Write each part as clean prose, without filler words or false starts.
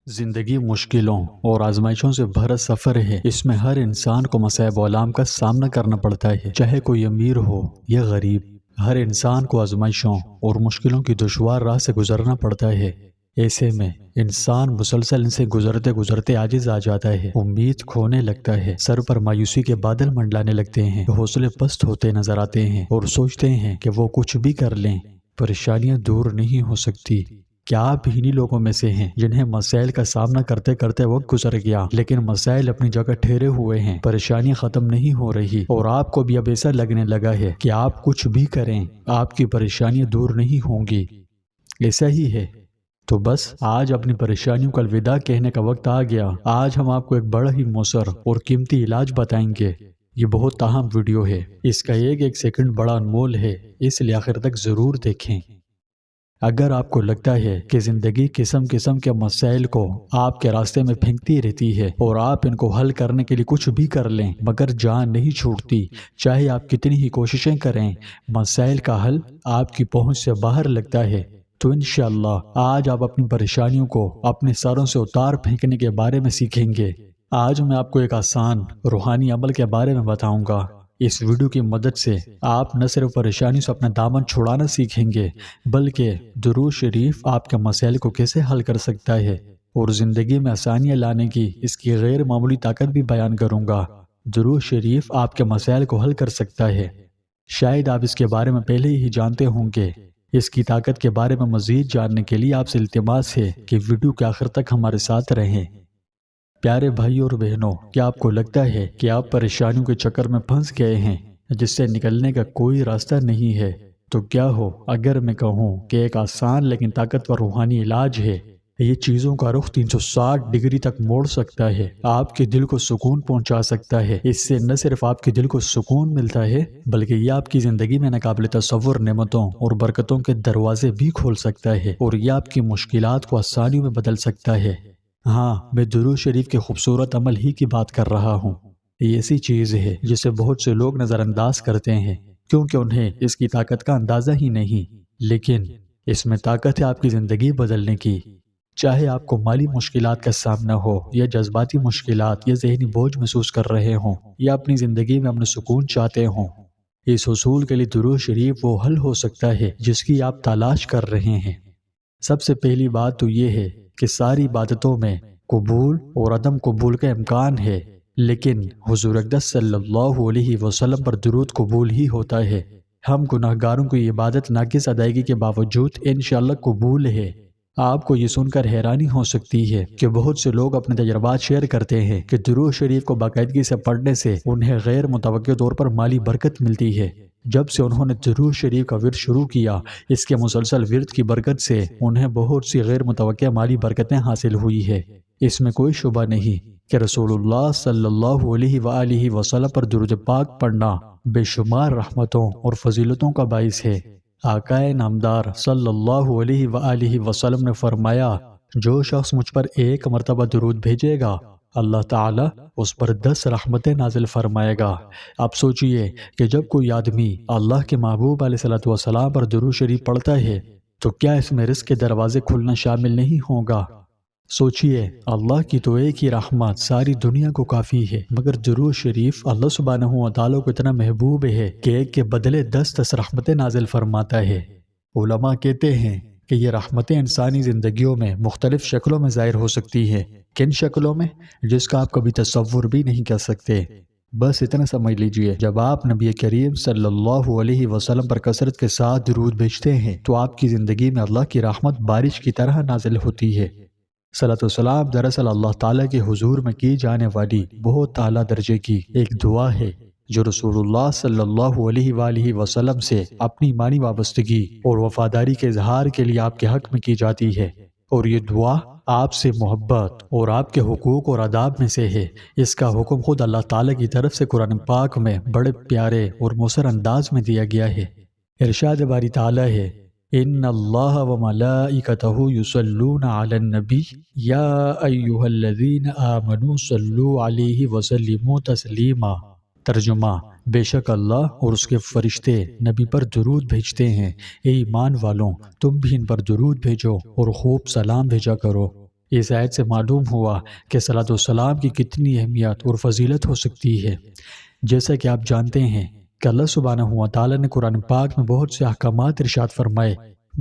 زندگی مشکلوں اور آزمائشوں سے بھرا سفر ہے۔ اس میں ہر انسان کو مصائب عالم کا سامنا کرنا پڑتا ہے، چاہے کوئی امیر ہو یا غریب۔ ہر انسان کو آزمائشوں اور مشکلوں کی دشوار راہ سے گزرنا پڑتا ہے۔ ایسے میں انسان مسلسل ان سے گزرتے گزرتے عاجز آ جاتا ہے، امید کھونے لگتا ہے، سر پر مایوسی کے بادل منڈلانے لگتے ہیں، حوصلے پست ہوتے نظر آتے ہیں اور سوچتے ہیں کہ وہ کچھ بھی کر لیں، پریشانیاں دور نہیں ہو سکتی۔ کیا آپ انہی لوگوں میں سے ہیں جنہیں مسائل کا سامنا کرتے کرتے وقت گزر گیا، لیکن مسائل اپنی جگہ ٹھہرے ہوئے ہیں، پریشانیاں ختم نہیں ہو رہی اور آپ کو بھی اب ایسا لگنے لگا ہے کہ آپ کچھ بھی کریں آپ کی پریشانیاں دور نہیں ہوں گی؟ ایسا ہی ہے تو بس آج اپنی پریشانیوں کا الوداع کہنے کا وقت آ گیا۔ آج ہم آپ کو ایک بڑا ہی مؤثر اور قیمتی علاج بتائیں گے۔ یہ بہت اہم ویڈیو ہے، اس کا ایک ایک سیکنڈ بڑا انمول ہے، اس لیے آخر تک ضرور دیکھیں۔ اگر آپ کو لگتا ہے کہ زندگی قسم قسم کے مسائل کو آپ کے راستے میں پھینکتی رہتی ہے اور آپ ان کو حل کرنے کے لیے کچھ بھی کر لیں مگر جان نہیں چھوٹتی، چاہے آپ کتنی ہی کوششیں کریں، مسائل کا حل آپ کی پہنچ سے باہر لگتا ہے، تو انشاءاللہ آج آپ اپنی پریشانیوں کو اپنے سروں سے اتار پھینکنے کے بارے میں سیکھیں گے۔ آج میں آپ کو ایک آسان روحانی عمل کے بارے میں بتاؤں گا۔ اس ویڈیو کی مدد سے آپ نہ صرف پریشانی سے اپنا دامن چھڑانا سیکھیں گے بلکہ درود شریف آپ کے مسائل کو کیسے حل کر سکتا ہے اور زندگی میں آسانیاں لانے کی اس کی غیر معمولی طاقت بھی بیان کروں گا۔ درود شریف آپ کے مسائل کو حل کر سکتا ہے۔ شاید آپ اس کے بارے میں پہلے ہی جانتے ہوں گے۔ اس کی طاقت کے بارے میں مزید جاننے کے لیے آپ سے التماس ہے کہ ویڈیو کے آخر تک ہمارے ساتھ رہیں۔ پیارے بھائی اور بہنوں، کیا آپ کو لگتا ہے کہ آپ پریشانیوں کے چکر میں پھنس گئے ہیں جس سے نکلنے کا کوئی راستہ نہیں ہے؟ تو کیا ہو اگر میں کہوں کہ ایک آسان لیکن طاقتور روحانی علاج ہے۔ یہ چیزوں کا رخ 360 ڈگری تک موڑ سکتا ہے، آپ کے دل کو سکون پہنچا سکتا ہے۔ اس سے نہ صرف آپ کے دل کو سکون ملتا ہے بلکہ یہ آپ کی زندگی میں ناقابل تصور نعمتوں اور برکتوں کے دروازے بھی کھول سکتا ہے اور یہ آپ کی مشکلات کو آسانیوں میں بدل سکتا ہے۔ ہاں، میں درود شریف کے خوبصورت عمل ہی کی بات کر رہا ہوں۔ یہ ایسی چیز ہے جسے بہت سے لوگ نظر انداز کرتے ہیں کیونکہ انہیں اس کی طاقت کا اندازہ ہی نہیں، لیکن اس میں طاقت ہے آپ کی زندگی بدلنے کی۔ چاہے آپ کو مالی مشکلات کا سامنا ہو یا جذباتی مشکلات یا ذہنی بوجھ محسوس کر رہے ہوں یا اپنی زندگی میں امن و سکون چاہتے ہوں، اس حصول کے لیے درود شریف وہ حل ہو سکتا ہے جس کی آپ تلاش کر رہے ہیں۔ سب سے پہلی بات تو یہ ہے کہ ساری عبادتوں میں قبول اور عدم قبول کا امکان ہے، لیکن حضور اقدس صلی اللہ علیہ وسلم پر درود قبول ہی ہوتا ہے۔ ہم گناہ گاروں کو یہ عبادت ناقص ادائیگی کے باوجود انشاءاللہ قبول ہے۔ آپ کو یہ سن کر حیرانی ہو سکتی ہے کہ بہت سے لوگ اپنے تجربات شیئر کرتے ہیں کہ درود شریف کو باقاعدگی سے پڑھنے سے انہیں غیر متوقع طور پر مالی برکت ملتی ہے۔ جب سے انہوں نے درود شریف کا ورد شروع کیا، اس کے مسلسل ورد کی برکت سے انہیں بہت سی غیر متوقع مالی برکتیں حاصل ہوئی ہے۔ اس میں کوئی شبہ نہیں کہ رسول اللہ صلی اللہ علیہ وآلہ وسلم پر درود پاک پڑھنا بے شمار رحمتوں اور فضیلتوں کا باعث ہے۔ آقا نامدار صلی اللہ علیہ وآلہ وسلم نے فرمایا، جو شخص مجھ پر ایک مرتبہ درود بھیجے گا اللہ تعالیٰ اس پر 10 رحمتیں نازل فرمائے گا۔ اب سوچئے کہ جب کوئی آدمی اللہ کے محبوب علیہ الصلوۃ والسلام پر درود شریف پڑھتا ہے تو کیا اس میں رزق کے دروازے کھلنا شامل نہیں ہوگا؟ سوچئے، اللہ کی تو ایک ہی رحمت ساری دنیا کو کافی ہے، مگر درود شریف اللہ سبحانہ و تعالیٰ کو اتنا محبوب ہے کہ ایک کے بدلے 10 رحمتیں نازل فرماتا ہے۔ علماء کہتے ہیں کہ یہ رحمتیں انسانی زندگیوں میں مختلف شکلوں میں ظاہر ہو سکتی ہیں۔ کن شکلوں میں؟ جس کا آپ کبھی تصور بھی نہیں کر سکتے۔ بس اتنا سمجھ لیجئے، جب آپ نبی کریم صلی اللہ علیہ وسلم پر کثرت کے ساتھ درود بھیجتے ہیں تو آپ کی زندگی میں اللہ کی رحمت بارش کی طرح نازل ہوتی ہے۔ صلاۃ والسلام دراصل اللہ تعالیٰ کے حضور میں کی جانے والی بہت اعلیٰ درجے کی ایک دعا ہے جو رسول اللہ صلی اللہ علیہ وآلہ وسلم سے اپنی ایمانی وابستگی اور وفاداری کے اظہار کے لیے آپ کے حق میں کی جاتی ہے، اور یہ دعا آپ سے محبت اور آپ کے حقوق اور آداب میں سے ہے۔ اس کا حکم خود اللہ تعالیٰ کی طرف سے قرآن پاک میں بڑے پیارے اور مؤثر انداز میں دیا گیا ہے۔ ارشاد باری تعالیٰ ہے، ان اللہ وملائکتہ یصلون علی النبی یا ایھا الذین آمنوا صلوا علیہ وسلموا تسلیما۔ ترجمہ، بے شک اللہ اور اس کے فرشتے نبی پر درود بھیجتے ہیں، اے ایمان والوں تم بھی ان پر درود بھیجو اور خوب سلام بھیجا کرو۔ اس آیت سے معلوم ہوا کہ صلاۃ والسلام کی کتنی اہمیت اور فضیلت ہو سکتی ہے۔ جیسا کہ آپ جانتے ہیں کہ اللہ سبحانہ و تعالیٰ نے قرآن پاک میں بہت سے احکامات ارشاد فرمائے،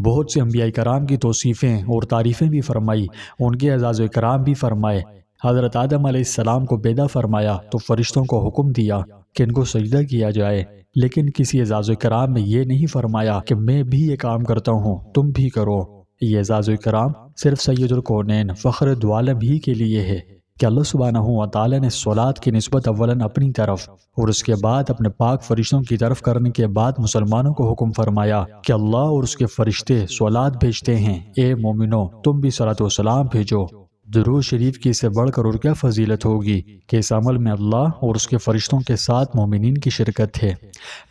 بہت سے انبیاء کرام کی توصیفیں اور تعریفیں بھی فرمائی، ان کے اعزاز و اکرام بھی فرمائے۔ حضرت آدم علیہ السلام کو پیدا فرمایا تو فرشتوں کو حکم دیا کہ ان کو سجدہ کیا جائے، لیکن کسی اعزاز و اکرام میں یہ نہیں فرمایا کہ میں بھی یہ کام کرتا ہوں تم بھی کرو۔ یہ اعزاز و اکرام صرف سید الکونین فخر دو عالم ہی کے لیے ہے کہ اللہ سبحانہ و تعالیٰ نے صلات کی نسبت اولاً اپنی طرف اور اس کے بعد اپنے پاک فرشتوں کی طرف کرنے کے بعد مسلمانوں کو حکم فرمایا کہ اللہ اور اس کے فرشتے صلات بھیجتے ہیں، اے مومنو تم بھی صلاۃ و سلام بھیجو۔ درود شریف کی اس سے بڑھ کر اور کیا فضیلت ہوگی کہ اس عمل میں اللہ اور اس کے فرشتوں کے ساتھ مومنین کی شرکت ہے۔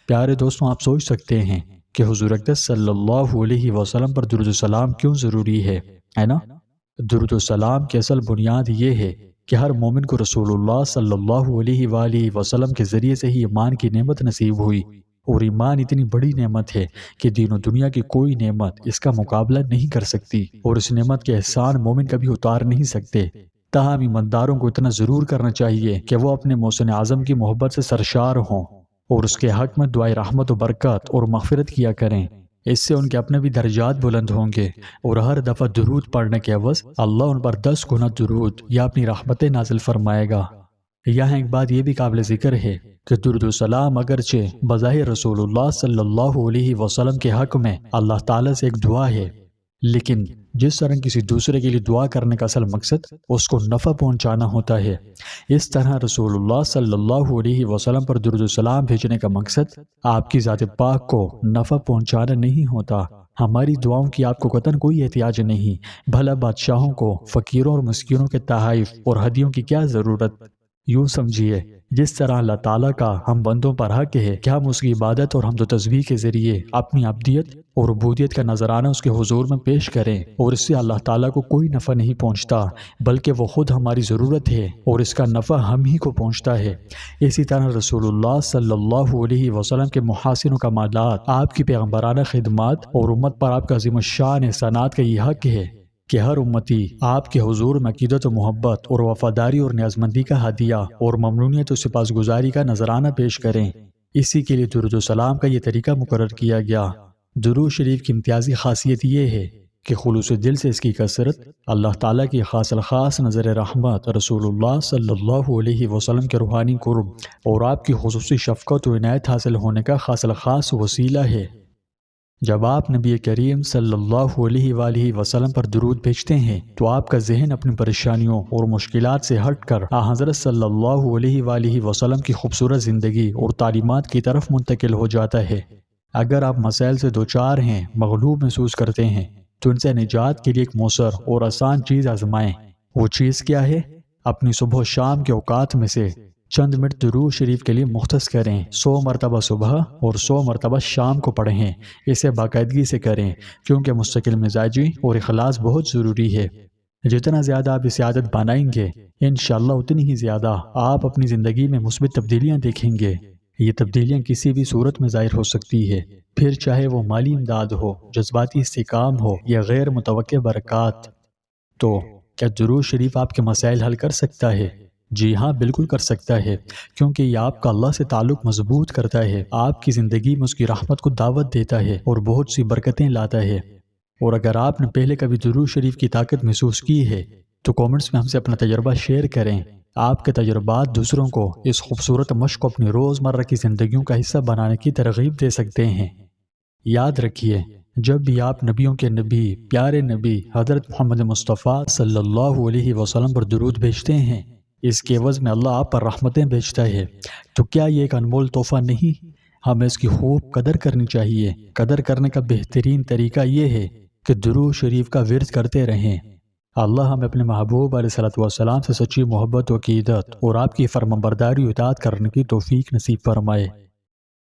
پیارے دوستوں، آپ سوچ سکتے ہیں کہ حضور اقدس صلی اللہ علیہ وسلم پر درود السلام کیوں ضروری ہے نا؟ درود السلام کی اصل بنیاد یہ ہے کہ ہر مومن کو رسول اللہ صلی اللہ علیہ وآلہ وسلم کے ذریعے سے ہی ایمان کی نعمت نصیب ہوئی، اور ایمان اتنی بڑی نعمت ہے کہ دین و دنیا کی کوئی نعمت اس کا مقابلہ نہیں کر سکتی، اور اس نعمت کے احسان مومن کبھی اتار نہیں سکتے۔ تاہم ایمانداروں کو اتنا ضرور کرنا چاہیے کہ وہ اپنے محسن اعظم کی محبت سے سرشار ہوں اور اس کے حق میں دعائے رحمت و برکت اور مغفرت کیا کریں۔ اس سے ان کے اپنے بھی درجات بلند ہوں گے، اور ہر دفعہ درود پڑھنے کے عوض اللہ ان پر 10 گنا درود یا اپنی رحمتیں نازل فرمائے گا۔ یہاں ایک بات یہ بھی قابل ذکر ہے کہ درود و سلام اگرچہ بظاہر رسول اللہ صلی اللہ علیہ وسلم کے حق میں اللہ تعالیٰ سے ایک دعا ہے، لیکن جس طرح کسی دوسرے کے لیے دعا کرنے کا اصل مقصد اس کو نفع پہنچانا ہوتا ہے، اس طرح رسول اللہ صلی اللہ علیہ وسلم پر درود و سلام بھیجنے کا مقصد آپ کی ذات پاک کو نفع پہنچانا نہیں ہوتا۔ ہماری دعاؤں کی آپ کو قطعاً کوئی احتیاج نہیں، بھلا بادشاہوں کو فقیروں اور مسکینوں کے تحائف اور ہدیوں کی کیا ضرورت؟ یوں سمجھیے جس طرح اللہ تعالیٰ کا ہم بندوں پر حق ہے کہ ہم اس کی عبادت اور حمد و تسبیح کے ذریعے اپنی عبدیت اور عبودیت کا نذرانہ اس کے حضور میں پیش کریں، اور اس سے اللہ تعالیٰ کو کوئی نفع نہیں پہنچتا بلکہ وہ خود ہماری ضرورت ہے اور اس کا نفع ہم ہی کو پہنچتا ہے۔ اسی طرح رسول اللہ صلی اللہ علیہ وسلم کے محاسن و کمالات، آپ کی پیغمبرانہ خدمات اور امت پر آپ کا عظیم الشان احسانات کا یہ حق ہے کہ ہر امتی آپ کے حضور میں عقیدت و محبت اور وفاداری اور نیازمندی کا ہدیہ اور ممنونیت و سپاسگزاری کا نذرانہ پیش کریں۔ اسی کے لیے درود و سلام کا یہ طریقہ مقرر کیا گیا۔ درود شریف کی امتیازی خاصیت یہ ہے کہ خلوص دل سے اس کی کثرت اللہ تعالیٰ کی خاص الخاص نظر رحمت، رسول اللہ صلی اللہ علیہ وسلم کے روحانی قرب اور آپ کی خصوصی شفقت و عنایت حاصل ہونے کا خاص الخاص وسیلہ ہے۔ جب آپ نبی کریم صلی اللہ علیہ وآلہ وسلم پر درود بھیجتے ہیں تو آپ کا ذہن اپنی پریشانیوں اور مشکلات سے ہٹ کر حضرت صلی اللہ علیہ وآلہ وسلم کی خوبصورت زندگی اور تعلیمات کی طرف منتقل ہو جاتا ہے۔ اگر آپ مسائل سے دوچار ہیں، مغلوب محسوس کرتے ہیں، تو ان سے نجات کے لیے ایک مؤثر اور آسان چیز آزمائیں۔ وہ چیز کیا ہے؟ اپنی صبح و شام کے اوقات میں سے چند منٹ درود شریف کے لیے مختص کریں۔ 100 مرتبہ صبح اور 100 مرتبہ شام کو پڑھیں۔ اسے باقاعدگی سے کریں کیونکہ مستقل مزاجی اور اخلاص بہت ضروری ہے۔ جتنا زیادہ آپ اسے عادت بنائیں گے انشاءاللہ اتنی ہی زیادہ آپ اپنی زندگی میں مثبت تبدیلیاں دیکھیں گے۔ یہ تبدیلیاں کسی بھی صورت میں ظاہر ہو سکتی ہے، پھر چاہے وہ مالی امداد ہو، جذباتی استحکام ہو یا غیر متوقع برکات۔ تو کیا درود شریف آپ کے مسائل حل کر سکتا ہے؟ جی ہاں، بالکل کر سکتا ہے، کیونکہ یہ آپ کا اللہ سے تعلق مضبوط کرتا ہے، آپ کی زندگی میں اس کی رحمت کو دعوت دیتا ہے اور بہت سی برکتیں لاتا ہے۔ اور اگر آپ نے پہلے کبھی درود شریف کی طاقت محسوس کی ہے تو کامنٹس میں ہم سے اپنا تجربہ شیئر کریں۔ آپ کے تجربات دوسروں کو اس خوبصورت مشق کو اپنی روزمرہ کی زندگیوں کا حصہ بنانے کی ترغیب دے سکتے ہیں۔ یاد رکھیے، جب بھی آپ نبیوں کے نبی، پیارے نبی حضرت محمد مصطفیٰ صلی اللہ علیہ وسلم پر درود بھیجتے ہیں، اس کے عوض میں اللہ آپ پر رحمتیں بھیجتا ہے۔ تو کیا یہ ایک انمول تحفہ نہیں؟ ہمیں اس کی خوب قدر کرنی چاہیے۔ قدر کرنے کا بہترین طریقہ یہ ہے کہ درود شریف کا ورد کرتے رہیں۔ اللہ ہمیں اپنے محبوب علیہ السلام سے سچی محبت و عقیدت اور آپ کی فرمانبرداری و اطاعت کرنے کی توفیق نصیب فرمائے۔